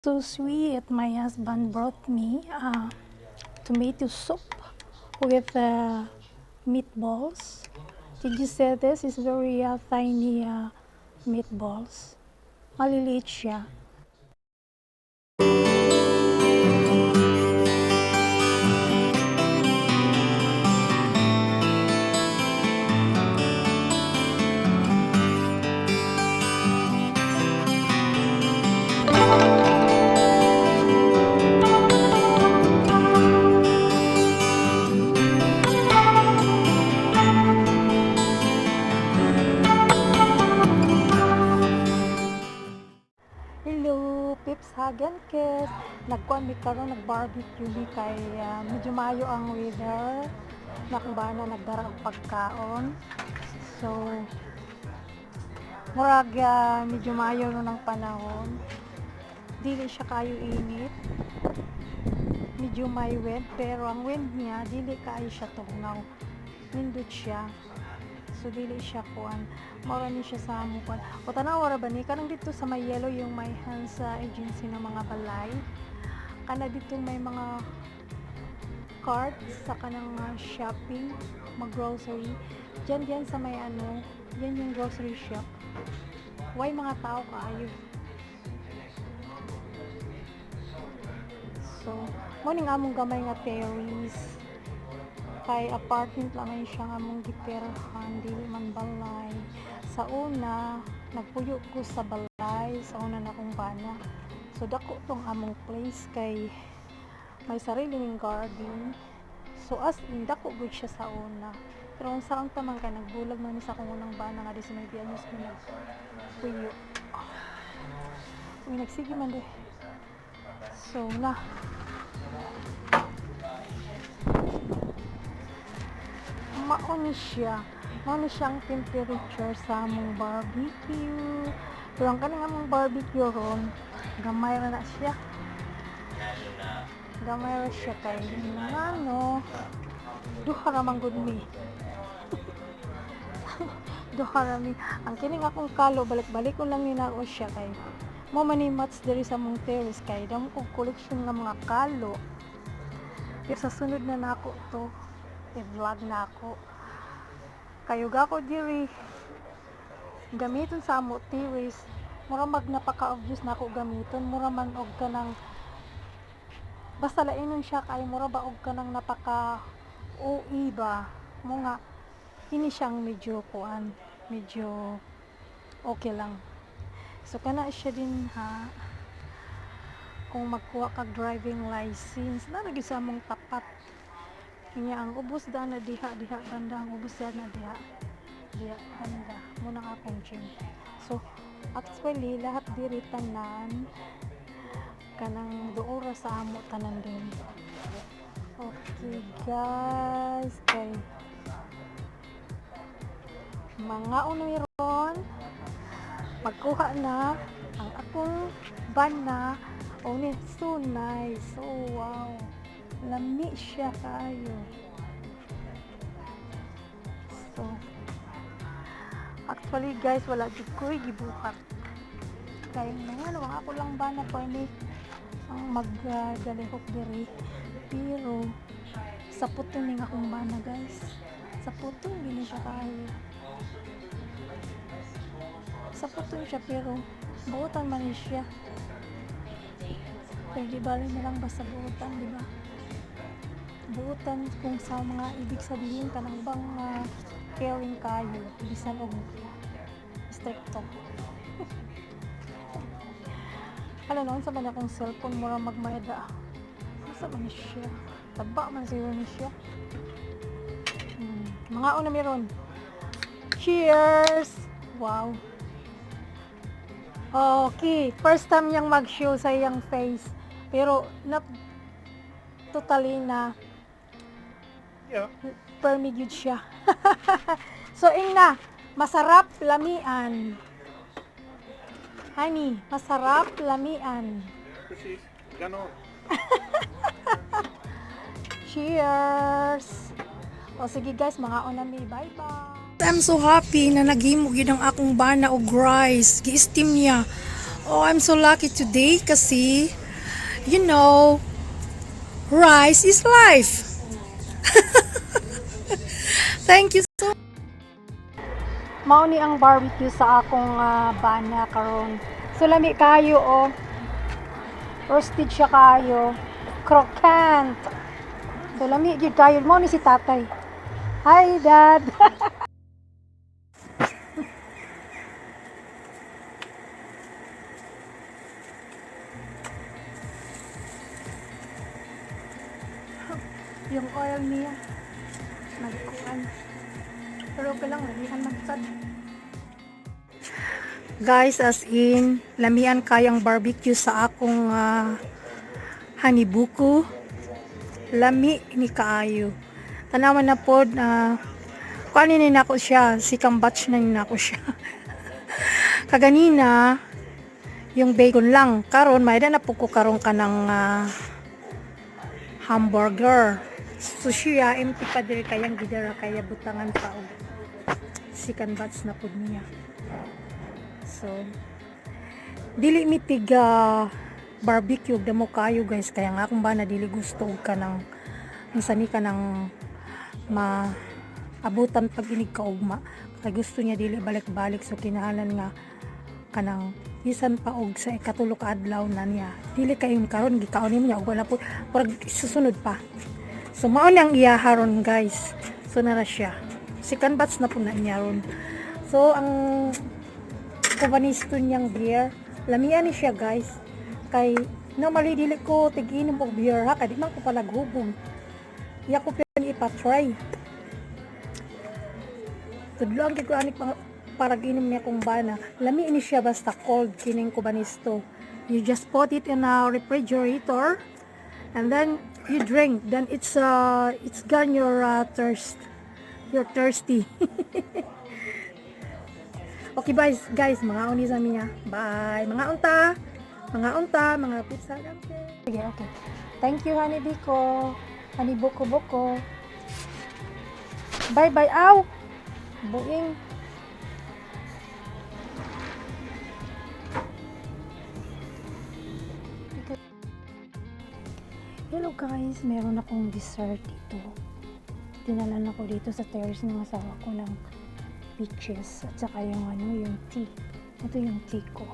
So sweet. My husband brought me tomato soup with meatballs. Did you say this is very tiny meatballs? Maliliit siya. Hello, Pips Hagen Kiss. Nagkuan mi karon nag-barbecue mi kay medyo maayo ang weather. Nakubana nagdara og pagkaon. So murag medyo maayo no ng panahon. Dili siya kayo init. Medyo may wind pero ang wind niya dili kaayo siya tugnaw. Nindot siya. So dili siya kuan. Mura ni siya sa amo kuan. O tanaw ra ba ni kanang dito sa may yellow yung may hands agency ng mga balay. Kana dito may mga carts sa kanang shopping, mag-grocery. Diyan sa may ano, yan yung grocery shop. Why mga tao kaayo. So, mo ning among gamay nga Terrace. Kay apartment lang siya nga among gitirahan, dili man balay. Sa una, nagpuyo ko sa balay, sa una na kong bana. So dako tong among place kay may sarili ning garden. So as in dako gud siya sa una. Pero kung saan tamang ka nagbulag man ni sa akong unang bana nga 19 anyos ko nagpuyo. Uy, nagsige man de. So na. Mauni siya ang temperature sa among barbecue. Pero ang kanang among barbecue ron, gamay ra na siya. Gamay ra siya kay ano, duha ra man gud mi. Duha ra mi. Ang kining akong kalo balik-balik ko lang ninako siya kay mo man ni mats diri sa among terrace kay damo kog collection nga mga kalo. Pero sa sunod na nako to i-vlog na ako. Kayog ako diri gamiton sa amo Terrace. Mura mag napaka-obvious na ako gamiton. Mura man og kanang basta lainon siya kay mura ba og kanang napaka OE ba. Mo nga kini siyang medyo kuan, medyo okay lang. So kana siya din ha. Kung magkuha ka driving license, na lagi sa among tapat. Kanya ang ubos da na diha banda ang ubos da na diha banda muna nga akong gym. So actually lahat diri tanan kanang duora sa amo tanan din. Okay guys, kay mga uniron magkuha na ang akong bana. Oh, so nice. Oh wow, lami siya kayo. So actually guys, wala jud ko'y gibuhat kay mga ako lang ba na pwede ang maggalihok diri. Pero sa putong ning akong bana guys, sa putong gini siya kayo, sa putong siya pero buutan man siya. Kaya di bali na lang basta buutan, di ba? Buutan kung sa mga ibig sabihin kanang bang caring kayo, bisan og stricto. Hala noon sa banda kong cellphone mura magmaeda. Asa man siya? Taba man siguro ni siya. Mga una meron. Cheers! Wow. Okay, first time niyang mag-show sa iyang face. Pero na totally na permigud siya. So ina, masarap lamian. Honey, masarap lamian. Cheers! O sige guys, mga onami, bye-bye! I'm so happy na naghimog yun ang akong bana og rice. Gi-steam niya. Oh, I'm so lucky today kasi, you know, rice is life. Thank you so much. Mao ni ang barbecue sa akong bana karon. So lami kayo oh. Roasted siya kayo. Croquant. So lami gyud kayo mo ni si tatay. Hi dad. Yung oil niya nagkuan. Pero okay lang, lamihan magsad. Guys, as in lamihan kayang barbecue sa akong hanibuku. Lami ni kaayo. Tanawan na pod kuanin ni nako siya, sikang batch na ni nako siya. Kaganina yung bacon lang, karon may na po ko karon ka ng hamburger. So siya empty pa diri kayang gidara kaya butangan pa og second batch na pud niya. So dili mi tiga barbecue damo kayo guys, kaya nga akong bana dili gusto og kanang unsani ka ng maabutan pag inig ka ugma. Kaya gusto niya dili balik-balik, so kinahanglan nga kanang bisan pa og sa ikatulo ka adlaw na niya dili kayon karon gikaon nimo niya og wala po pag susunod pa. So mao nang iya haron guys. So nara siya. Second batch na po na niya ron. So ang kubanisto niyang beer, lamian ni siya guys. Kay normally dili ko tigiinom og beer ha, kadi man ko palaghubog. Iya ko pero ipa-try. Tudlo ang ko ani para ginom niya kung bana. Lami ini siya basta cold kining kubanisto. You just put it in a refrigerator and then you drink. Then it's gone your thirst. You're thirsty. Okay guys, mga uni sa minya. Bye. Mga unta, mga pizza lang. Okay, okay. Thank you honey biko. Honey buko. Bye bye. Ow. Buing. Hello guys, meron akong dessert dito. Dinalan ako dito sa terrace ng asawa ko ng peaches at saka yung tea. Ito yung tea ko.